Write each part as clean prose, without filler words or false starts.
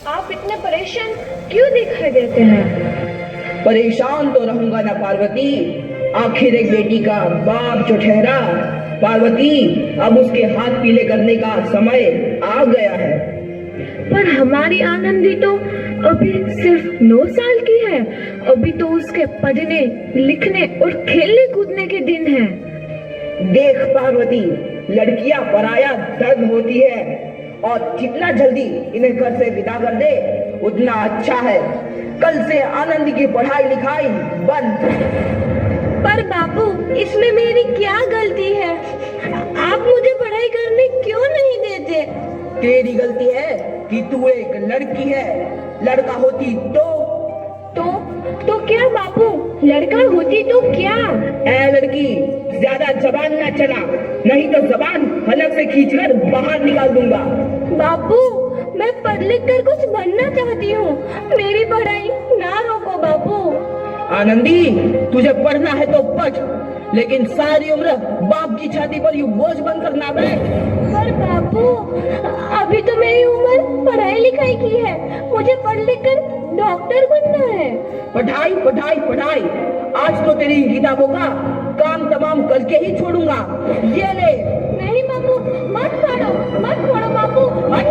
आप इतने परेशान क्यों दिखाई देते हैं? परेशान तो रहूंगा ना पार्वती। आखिर एक बेटी का बाप जो ठहरा। पार्वती, अब उसके हाथ पीले करने का समय आ गया है। पर हमारी आनंदी तो अभी सिर्फ 9 साल की है। अभी तो उसके पढ़ने, लिखने और खेलने कूदने के दिन हैं। देख पार्वती, लड़कियां पराया दर्द होती है और जितना जल्दी इन्हें घर से विदा कर दे उतना अच्छा है। कल से आनंद की पढ़ाई लिखाई बंद। पर बापू, इसमें मेरी क्या गलती है? आप मुझे पढ़ाई करने क्यों नहीं देते? तेरी गलती है कि तू एक लड़की है। लड़का होती तो क्या बापू? लड़का होती तो क्या? ए लड़की, ज्यादा जबान ना चला, नहीं तो जबान हलक से खींचकर बाहर निकाल दूंगा। बापू, मैं पढ़ लिख कर कुछ बनना चाहती हूँ। मेरी पढ़ाई ना रोको बापू। आनंदी, तुझे पढ़ना है तो पढ़, लेकिन सारी उम्र बाप की छाती पर यूं बोझ बनकर ना बैठ। पर बापू, अभी तो मेरी उम्र पढ़ाई लिखाई की है। मुझे पढ़ लिख कर डॉक्टर बनना है। पढ़ाई पढ़ाई पढ़ाई, आज तो तेरी किताबों का काम तमाम करके ही छोड़ूंगा। ये ले। नहीं बापू, मत फाड़ो बापू।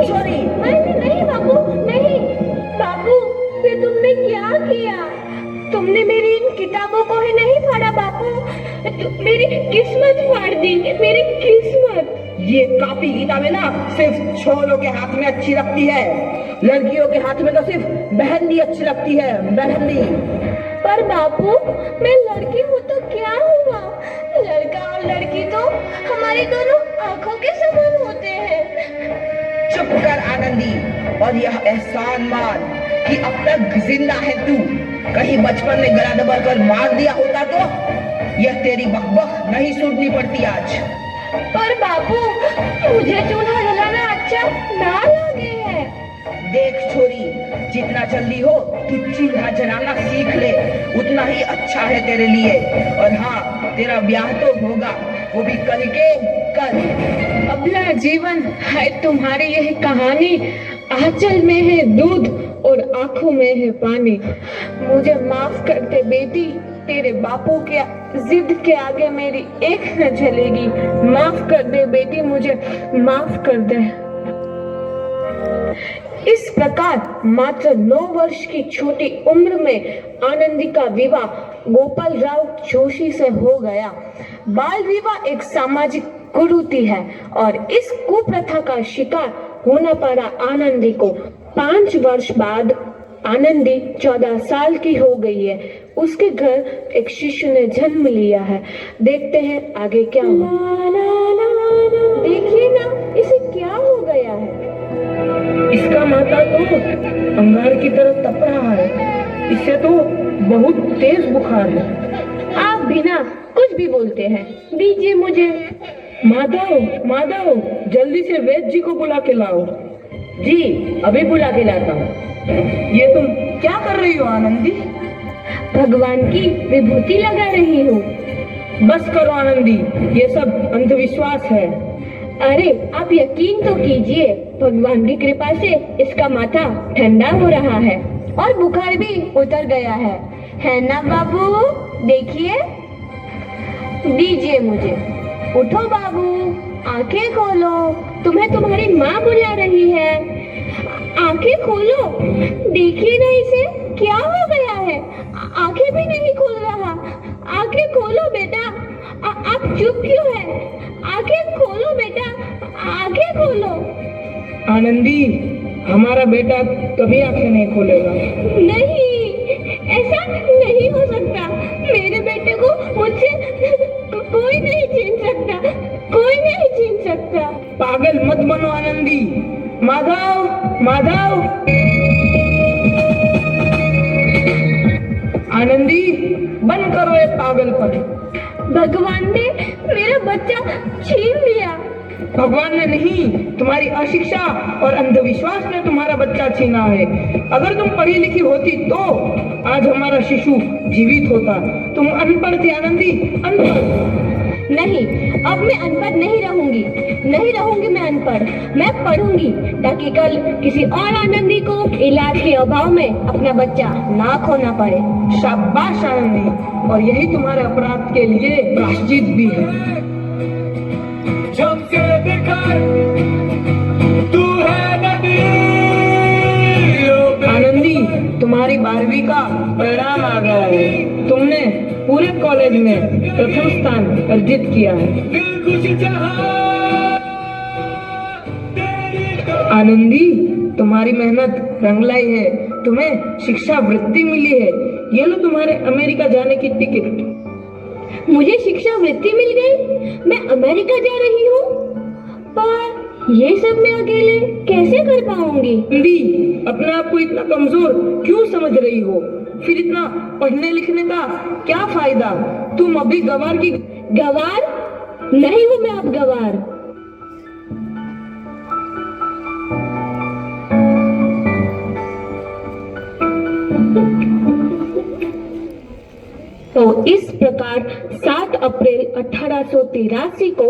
छोरी। नहीं बापू, नहीं। बापू, ये तुमने क्या किया? तुमने मेरी इन किताबों को ही नहीं फाड़ा बापू, मेरी किस्मत फाड़ दी, मेरी किस्मत। ये कापी किताबें ना सिर्फ छोरों के हाथ में अच्छी लगती है। लड़कियों के हाथ में तो सिर्फ मेहंदी अच्छी लगती है, मेहंदी। पर बापू, मैं लड़की हूँ तो क्या हुआ? लड़का और लड़की तो हमारी दोनों आंखों के समान होते हैं। चुप कर आनंदी, और यह एहसान मान कि अब तक जिंदा है तू। कहीं बचपन में गला दबाकर मार दिया होता तो यह तेरी बकबक नहीं सुननी पड़ती आज। पर बापू, मुझे चूल्हा जलाना अच्छा ना लगे है। देख छोरी, जितना जल्दी हो तू चूल्हा जलाना सीख ले, उतना ही अच्छा है तेरे लिए। और हाँ, तेरा ब्याह तो होगा, वो भी कल के कल। अबला जीवन है तुम्हारी यही कहानी। आंचल में है दूध और आंखों में है पानी। मुझे माफ कर दे बेटी, तेरे बापू के जिद के आगे मेरी एक न चलेगी। माफ कर दे बेटी, मुझे माफ कर दे। इस प्रकार मात्र 9 वर्ष की छोटी उम्र में आनंदी का विवाह गोपाल राव जोशी से हो गया। बाल विवाह एक सामाजिक कुरीति है और इस कुप्रथा का शिकार होना पड़ा आनंदी को। 5 वर्ष बाद आनंदी 14 साल की हो गई है। उसके घर एक शिशु ने जन्म लिया है। देखते हैं आगे क्या हुआ। देखिए ना, इसे क्या हो गया है? इसका माथा तो अंगार की तरह तप रहा है। इससे तो बहुत तेज बुखार है। आप बिना कुछ भी बोलते हैं, दीजिए मुझे। माधव, जल्दी से वैद्य जी को बुला के लाओ। जी, अभी बुला के लाता हूँ। ये तुम क्या कर रही हो आनंदी? भगवान की विभूति लगा रही हूँ। बस करो आनंदी, ये सब अंधविश्वास है। अरे आप यकीन तो कीजिए, भगवान की कृपा से इसका माथा ठंडा हो रहा है और बुखार भी उतर गया है ना बाबू? देखिए, दीजिए मुझे। उठो बाबू, आंखें खोलो, तुम्हें तुम्हारी माँ बुला रही है। आंखें खोलो, देखिए ना इसे क्या हो गया है। आंखें भी नहीं खोल रहा। आंखें खोलो बेटा। आप चुप क्यों है? आंखें खोलो बेटा, आंखें खोलो। आनंदी, हमारा बेटा कभी आंखें नहीं खोलेगा। नहीं, ऐसा नहीं हो सकता। मेरे बेटे को मुझसे कोई नहीं छीन सकता, कोई नहीं छीन सकता। पागल मत बनो आनंदी। माधव, आनंदी, बंद करो ये पागलपन। भगवान ने मेरा बच्चा छीन लिया। भगवान ने नहीं, तुम्हारी अशिक्षा और अंधविश्वास ने तुम्हारा बच्चा छीना है। अगर तुम पढ़ी लिखी होती तो आज हमारा शिशु जीवित होता। तुम अनपढ़ थी आनंदी, अनपढ़। नहीं, अब मैं अनपढ़ नहीं रहूंगी मैं अनपढ़। मैं पढ़ूंगी ताकि कल किसी और आनंदी को इलाज के अभाव में अपना बच्चा ना खोना पड़े। शाबाश आनंदी, और यही तुम्हारे अपराध के लिए प्रायश्चित भी है। जब से देखा तू है नदी। आनंदी, तुम्हारी 12वीं का परिणाम आ गया है। तुमने पूरे कॉलेज में प्रथम स्थान अर्जित किया है। दिल खुशी चाहा आनंदी, तुम्हारी मेहनत रंग लाई है। तुम्हें शिक्षा वृत्ति मिली है। ये लो तुम्हारे अमेरिका जाने की टिकट। मुझे शिक्षा वृत्ति मिल गई, मैं अमेरिका जा रही हूँ। पर ये सब मैं अकेले कैसे कर पाऊंगी? आनंदी, अपने आप को इतना कमजोर क्यों समझ रही हो? फिर इतना पढ़ने लिखने का क्या फायदा? तुम अभी गवार की गवार नहीं हूँ मैं अब गवार। तो इस प्रकार 7 अप्रैल 1883 को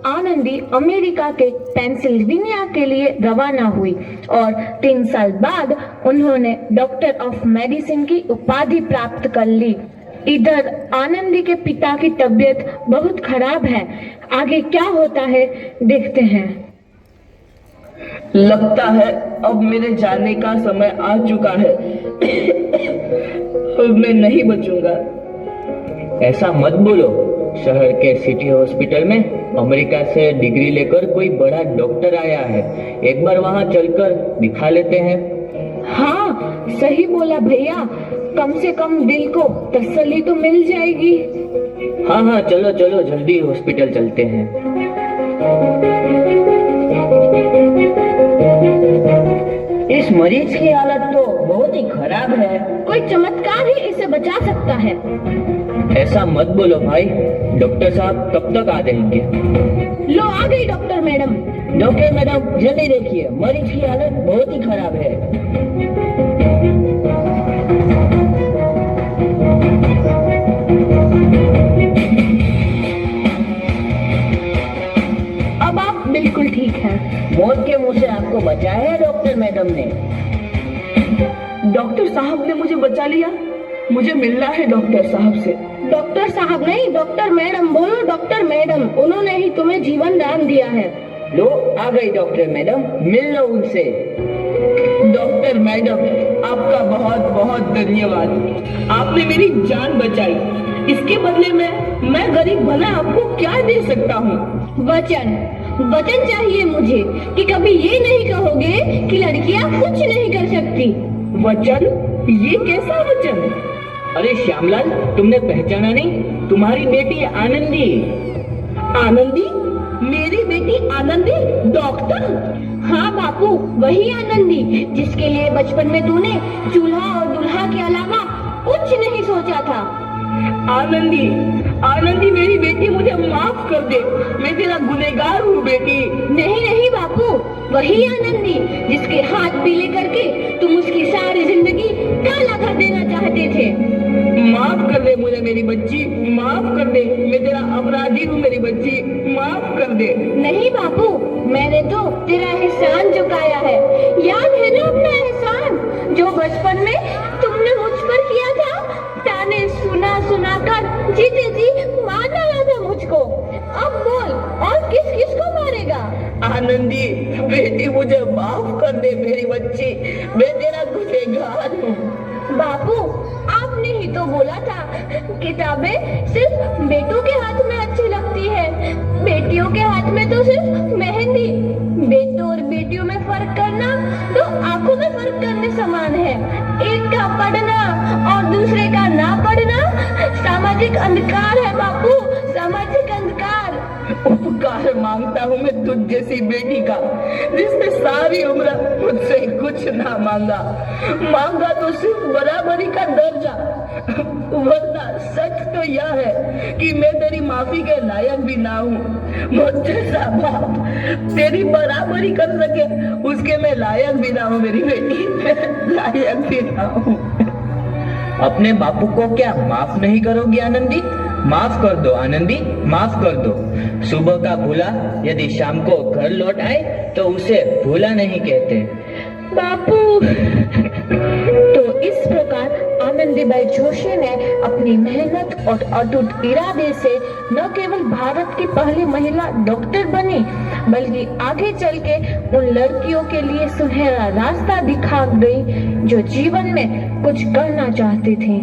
आनंदी अमेरिका के पेंसिल्वेनिया के लिए रवाना हुई और 3 साल बाद उन्होंने डॉक्टर ऑफ मेडिसिन की उपाधि प्राप्त कर ली। इधर आनंदी के पिता की तबीयत बहुत खराब है। आगे क्या होता है देखते हैं। लगता है अब मेरे जाने का समय आ चुका है। अब मैं नहीं बचूंगा। ऐसा मत बोलो। शहर के सिटी हॉस्पिटल में अमेरिका से डिग्री लेकर कोई बड़ा डॉक्टर आया है। एक बार वहां चलकर दिखा लेते हैं। हाँ, सही बोला भैया। कम से कम दिल को तसल्ली तो मिल जाएगी। हाँ हाँ, चलो चलो जल्दी हॉस्पिटल चलते हैं। इस मरीज की हालत तो बहुत ही खराब है। कोई चमत्कार ही इसे बचा सकता है। ऐसा मत बोलो भाई। डॉक्टर साहब कब तक आ जाएंगे? लो आ गई डॉक्टर मैडम। डॉक्टर मैडम, जल्दी देखिए, मरीज की हालत बहुत ही खराब है। अब आप बिल्कुल ठीक हैं। मौत के मुंह से आपको बचाया है डॉक्टर मैडम ने। डॉक्टर साहब ने मुझे बचा लिया। मुझे मिलना है डॉक्टर साहब से। डॉक्टर साहब नहीं, डॉक्टर मैडम बोलो। डॉक्टर मैडम, उन्होंने ही तुम्हें जीवन दान दिया है। लो आ गई डॉक्टर मैडम, मिल लो उनसे। डॉक्टर मैडम, आपका बहुत बहुत धन्यवाद। आपने मेरी जान बचाई। इसके बदले में मैं गरीब भला आपको क्या दे सकता हूँ? वचन चाहिए मुझे कि कभी ये नहीं कहोगे कि लड़कियाँ कुछ नहीं कर सकती। वचन? ये कैसा वचन? अरे श्यामलाल, तुमने पहचाना नहीं? तुम्हारी बेटी आनंदी। आनंदी? मेरी बेटी आनंदी डॉक्टर? हाँ बापू, वही आनंदी जिसके लिए बचपन में तूने चूल्हा और दुल्हा के अलावा कुछ नहीं सोचा था। आनंदी, आनंदी मेरी बेटी, मुझे माफ कर दे। मैं तेरा गुनहगार हूँ बेटी। नहीं नहीं बापू, वही आनंदी जिसके हाथ पीले करके तुम उसकी सारी जिंदगी काला कर देना चाहते थे। माफ कर दे मुझे मेरी बच्ची, माफ कर दे। मैं तेरा अपराधी हूँ मेरी बच्ची, माफ कर दे। नहीं बापू, मैंने तो तेरा एहसान चुकाया है। याद है ना अपना एहसान जो बचपन में तुमने मुझ पर किया था? ताने सुना सुना कर जीते जी मार डाला था मुझको। अब बोल, और किस किस को मारेगा? आनंदी बेटी, मुझे माफ कर दे मेरी बच्ची। मैं तेरा गुनहगार हूँ। बापू, आपने ही तो बोला था किताबें सिर्फ बेटों के हाथ में अच्छी लगती है, बेटियों के हाथ में तो सिर्फ मेहंदी। बेटों और बेटियों में फर्क करना तो आंखों में फर्क करने समान है। एक का पढ़ना और दूसरे का ना पढ़ना सामाजिक अंधकार है बापू, सामाजिक अंधकार। उपकार मांगता हूँ मैं तुझ जैसी बेटी का, जिसने सारी उम्र मुझसे कुछ ना मांगा। मांगा तो सिर्फ बराबरी का दर्जा। वरना सच तो यह है कि मैं तेरी माफी के लायक भी ना हूँ। मुझ जैसा बाप तेरी बराबरी कर सके, उसके मैं लायक भी ना हूँ मेरी बेटी, लायक भी ना हूँ। अपने बापू को क्या माफ नहीं करोगी आनंदी? माफ कर दो आनंदी, माफ कर दो। सुबह का भूला यदि शाम को घर लौट आए तो उसे भूला नहीं कहते। बापू। तो इस प्रकार आनंदीबाई जोशी ने अपनी मेहनत और अटूट इरादे से न केवल भारत की पहली महिला डॉक्टर बनी, बल्कि आगे चल के उन लड़कियों के लिए सुनहरा रास्ता दिखा गई जो जीवन में कुछ करना चाहती थी।